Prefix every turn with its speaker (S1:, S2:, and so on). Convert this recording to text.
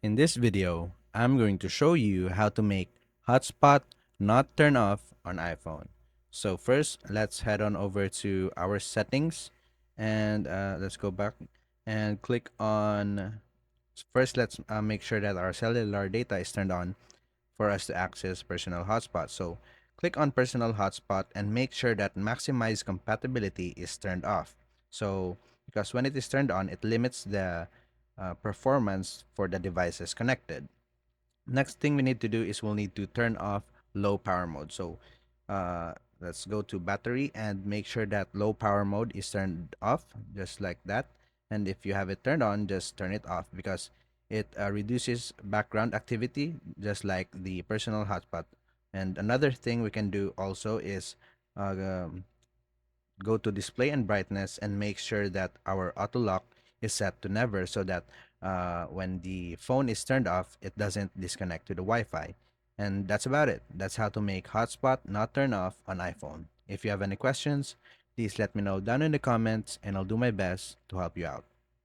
S1: In this video, I'm going to show you how to make Hotspot not turn off on iPhone. So first, let's head on over to our settings and let's go back and click on. First, let's make sure that our cellular data is turned on for us to access personal hotspot. So click on personal hotspot and make sure that maximize compatibility is turned off. So because when it is turned on, it limits the performance for the devices connected. Next thing we need to do is we'll need to turn off low power mode. So let's go to battery and make sure that low power mode is turned off just like that. And if you have it turned on, just turn it off because it reduces background activity just like the personal hotspot. And another thing we can do also is uh, um, go to display and brightness and make sure that our auto lock is set to never so that when the phone is turned off, it doesn't disconnect to the Wi-Fi. And that's about it. That's how to make hotspot not turn off on iPhone. If you have any questions, please let me know down in the comments and I'll do my best to help you out.